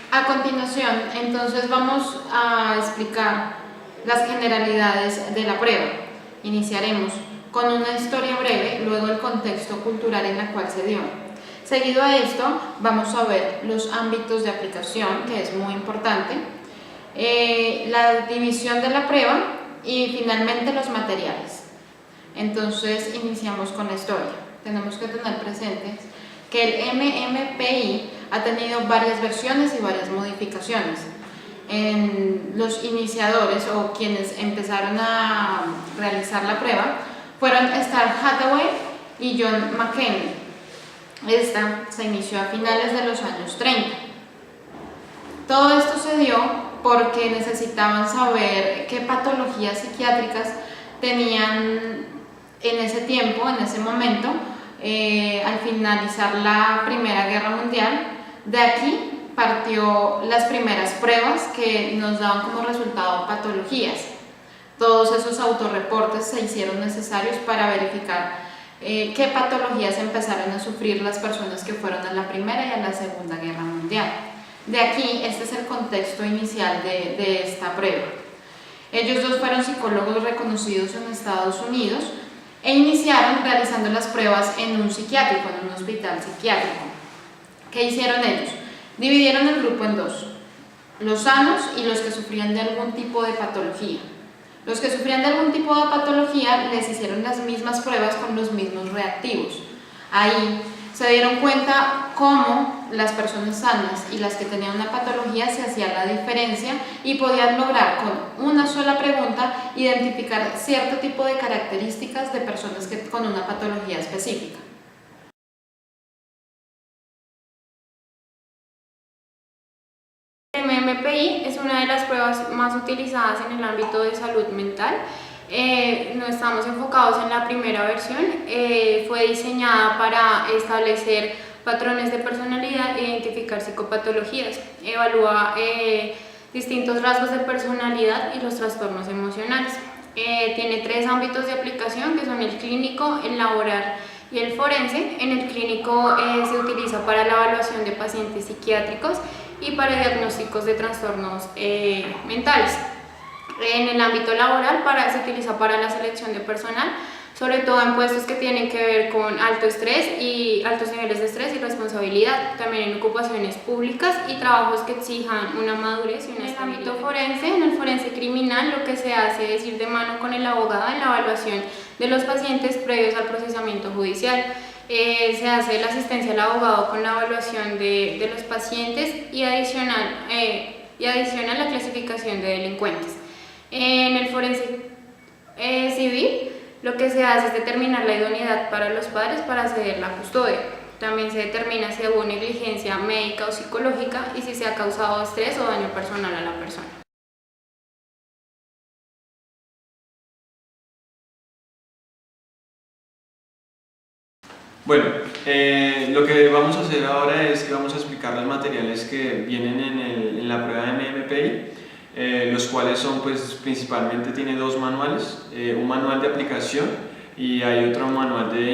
A continuación, entonces vamos a explicar las generalidades de la prueba. Iniciaremos con una historia breve, luego el contexto cultural en el cual se dio. Seguido a esto, vamos a ver los ámbitos de aplicación, que es muy importante, la división de la prueba y finalmente los materiales. Entonces, iniciamos con la historia. Tenemos que tener presentes que el MMPI ha tenido varias versiones y varias modificaciones. Los iniciadores o quienes empezaron a realizar la prueba fueron Star Hathaway y John McKenna. Esta se inició a finales de los años 30. Todo esto se dio porque necesitaban saber qué patologías psiquiátricas tenían en ese tiempo, en ese momento, al finalizar la Primera Guerra Mundial. De aquí partió las primeras pruebas que nos daban como resultado patologías. Todos esos autorreportes se hicieron necesarios para verificar qué patologías empezaron a sufrir las personas que fueron a la Primera y a la Segunda Guerra Mundial. De aquí, este es el contexto inicial de esta prueba. Ellos dos fueron psicólogos reconocidos en Estados Unidos e iniciaron realizando las pruebas en un psiquiátrico, en un hospital psiquiátrico. ¿Qué hicieron ellos? Dividieron el grupo en dos, los sanos y los que sufrían de algún tipo de patología. Los que sufrían de algún tipo de patología les hicieron las mismas pruebas con los mismos reactivos. Ahí se dieron cuenta cómo las personas sanas y las que tenían una patología se hacía la diferencia y podían lograr con una sola pregunta identificar cierto tipo de características de personas con una patología específica. El MMPI es una de las pruebas más utilizadas en el ámbito de salud mental. No estamos enfocados en la primera versión. Fue diseñada para establecer patrones de personalidad e identificar psicopatologías. Evalúa distintos rasgos de personalidad y los trastornos emocionales. Tiene tres ámbitos de aplicación, que son el clínico, el laboral y el forense. En el clínico se utiliza para la evaluación de pacientes psiquiátricos y para diagnósticos de trastornos mentales. En el ámbito laboral se utiliza para la selección de personal, sobre todo en puestos que tienen que ver con alto estrés y altos niveles de estrés y responsabilidad, también en ocupaciones públicas y trabajos que exijan una madurez y una estabilidad. En el ámbito forense, en el forense criminal, lo que se hace es ir de mano con el abogado en la evaluación de los pacientes previos al procesamiento judicial. Se hace la asistencia al abogado con la evaluación de los pacientes y adicional la clasificación de delincuentes. En el forense civil, lo que se hace es determinar la idoneidad para los padres para ceder la custodia. También se determina si hubo negligencia médica o psicológica y si se ha causado estrés o daño personal a la persona. Bueno, lo que vamos a hacer ahora es que vamos a explicar los materiales que vienen en la prueba de MMPI, los cuales son, pues, principalmente tiene dos manuales, un manual de aplicación y hay otro manual de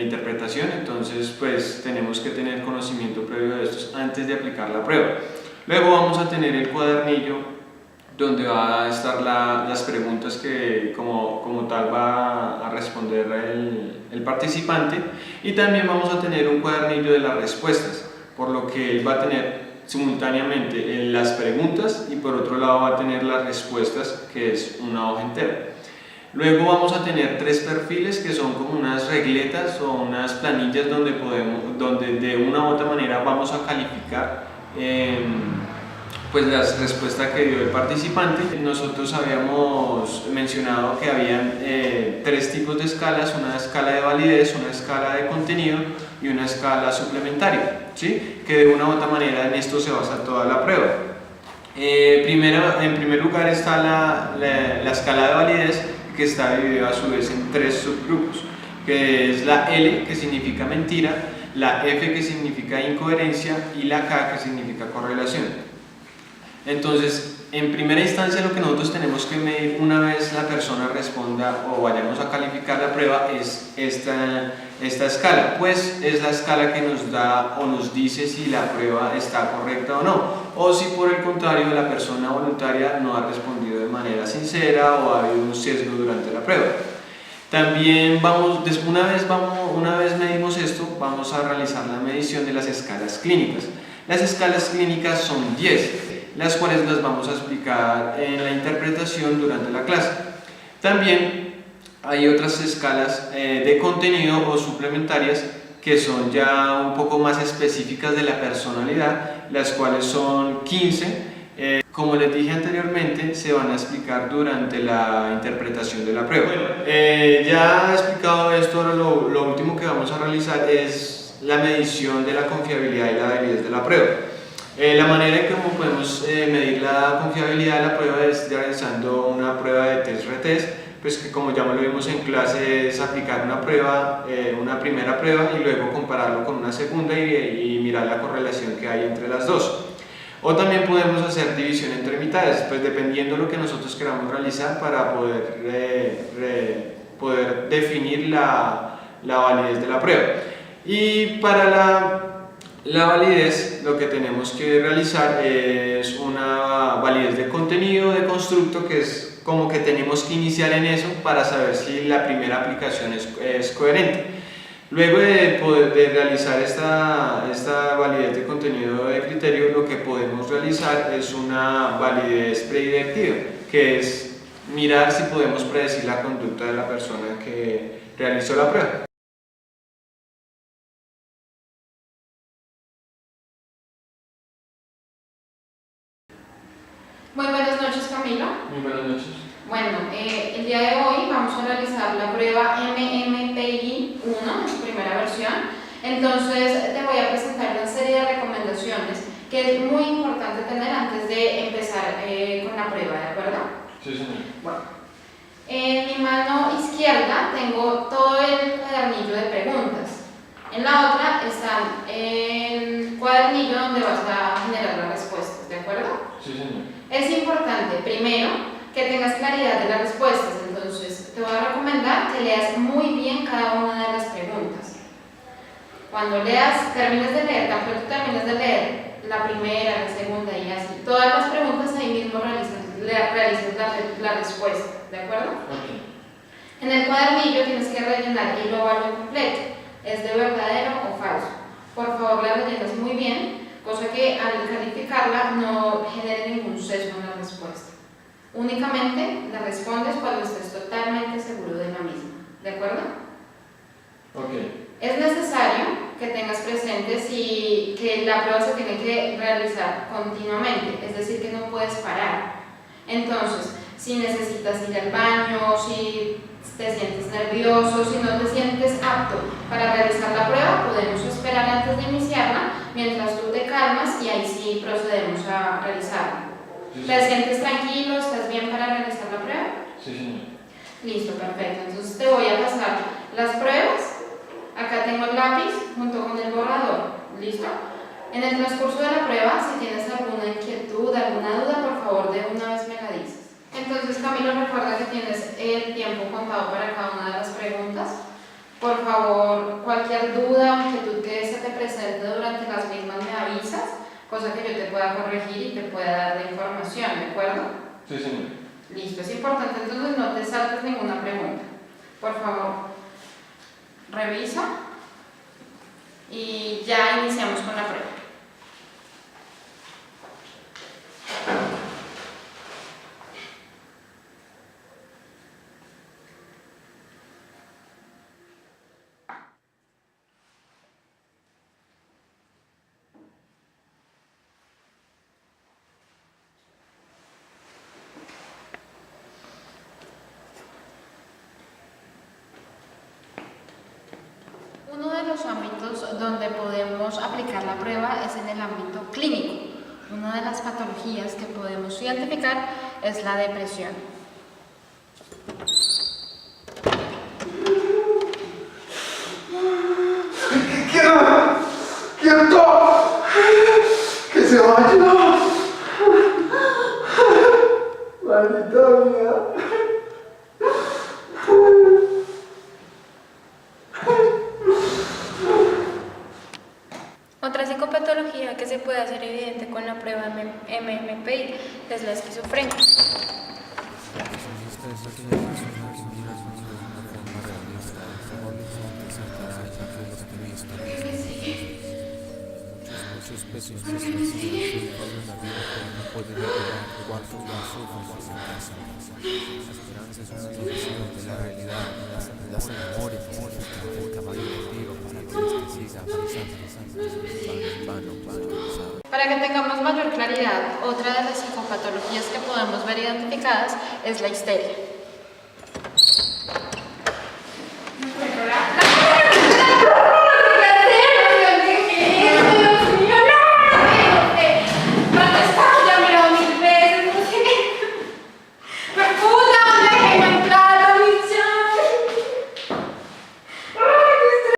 interpretación. Entonces, pues, tenemos que tener conocimiento previo de estos antes de aplicar la prueba. Luego vamos a tener el cuadernillo donde va a estar las preguntas que como tal va a responder el participante, y también vamos a tener un cuadernillo de las respuestas, por lo que él va a tener simultáneamente las preguntas y por otro lado va a tener las respuestas, que es una hoja entera. Luego vamos a tener tres perfiles que son como unas regletas o unas planillas donde de una u otra manera vamos a calificar pues las respuestas que dio el participante. Nosotros habíamos mencionado que habían tres tipos de escalas: una escala de validez, una escala de contenido y una escala suplementaria, ¿sí? Que de una u otra manera en esto se basa toda la prueba. En primer lugar está la escala de validez, que está dividida a su vez en tres subgrupos, que es la L, que significa mentira, la F, que significa incoherencia, y la K, que significa correlación. Entonces, en primera instancia, lo que nosotros tenemos que medir una vez la persona responda o vayamos a calificar la prueba es esta escala? Pues es la escala que nos da o nos dice si la prueba está correcta o no, o si por el contrario la persona voluntaria no ha respondido de manera sincera o ha habido un sesgo durante la prueba. También una vez medimos esto, vamos a realizar la medición de las escalas clínicas. Las escalas clínicas son 10, las cuales las vamos a explicar en la interpretación durante la clase. También hay otras escalas de contenido o suplementarias que son ya un poco más específicas de la personalidad, las cuales son 15. Como les dije anteriormente, se van a explicar durante la interpretación de la prueba. Bueno, ya explicado esto, ahora lo último que vamos a realizar es la medición de la confiabilidad y la validez de la prueba. La manera en cómo podemos medir la confiabilidad de la prueba es realizando una prueba de test-retest, pues que como ya lo vimos en clase es aplicar una prueba, una primera prueba y luego compararlo con una segunda y mirar la correlación que hay entre las dos. O también podemos hacer división entre mitades, pues dependiendo de lo que nosotros queramos realizar para poder definir la validez de la prueba. Y para la validez lo que tenemos que realizar es una validez de contenido, de constructo, que es como que tenemos que iniciar en eso para saber si la primera aplicación es coherente. Luego de realizar esta validez de contenido de criterio, lo que podemos realizar es una validez predictiva, que es mirar si podemos predecir la conducta de la persona que realizó la prueba. Muy buenas noches, Camilo. Muy buenas noches. Bueno, el día de hoy vamos a realizar la prueba MMPI 1 en su primera versión. Entonces te voy a presentar una serie de recomendaciones que es muy importante tener antes de empezar con la prueba, ¿de acuerdo? Sí, señor. Bueno, en mi mano izquierda tengo todo el cuadernillo de preguntas. En la otra está el cuadernillo donde vas a generar las respuestas, ¿de acuerdo? Sí, señor. Es importante, primero, que tengas claridad de las respuestas. Entonces, te voy a recomendar que leas muy bien cada una de las preguntas. Cuando termines de leer, tan pronto termines de leer la primera, la segunda y así, todas las preguntas ahí mismo realizas la respuesta, ¿de acuerdo? Okay. En el cuadernillo tienes que rellenar el óvalo completo. ¿Es de verdadero o falso? Por favor, la rellenas muy bien, cosa que al calificarla no genere ningún sesgo en la respuesta. Únicamente la respondes cuando estés totalmente seguro de la misma, ¿de acuerdo? Okay. Es necesario que tengas presente que la prueba se tiene que realizar continuamente, es decir, que no puedes parar. Entonces, si necesitas ir al baño, si te sientes nervioso, si no te sientes apto para realizar la prueba, podemos esperar antes de iniciarla mientras tú te calmas y ahí sí procedemos a realizarla. ¿Te sientes tranquilo? ¿Estás bien para realizar la prueba? Sí, señor. Listo, perfecto. Entonces te voy a pasar las pruebas. Acá tengo el lápiz junto con el borrador. ¿Listo? En el transcurso de la prueba, si tienes alguna inquietud, alguna duda, por favor de una vez me la dices. Entonces, Camilo, recuerda que tienes el tiempo contado para cada una de las preguntas. Por favor, cualquier duda o inquietud que se te presente durante las mismas me avisas, cosa que yo te pueda corregir y te pueda dar la información, ¿de acuerdo? Sí, señor. Listo, es importante entonces no te saltes ninguna pregunta. Por favor, revisa y ya iniciamos con la prueba. Uno de los ámbitos donde podemos aplicar la prueba es en el ámbito clínico. Una de las patologías que podemos identificar es la depresión. ¡Quieto! ¡Que se vaya! ¡Maldita vida! una que se puede hacer evidente con la prueba MMPI es la esquizofrenia. Para que tengamos mayor claridad, otra de las psicopatologías que podemos ver identificadas es la histeria.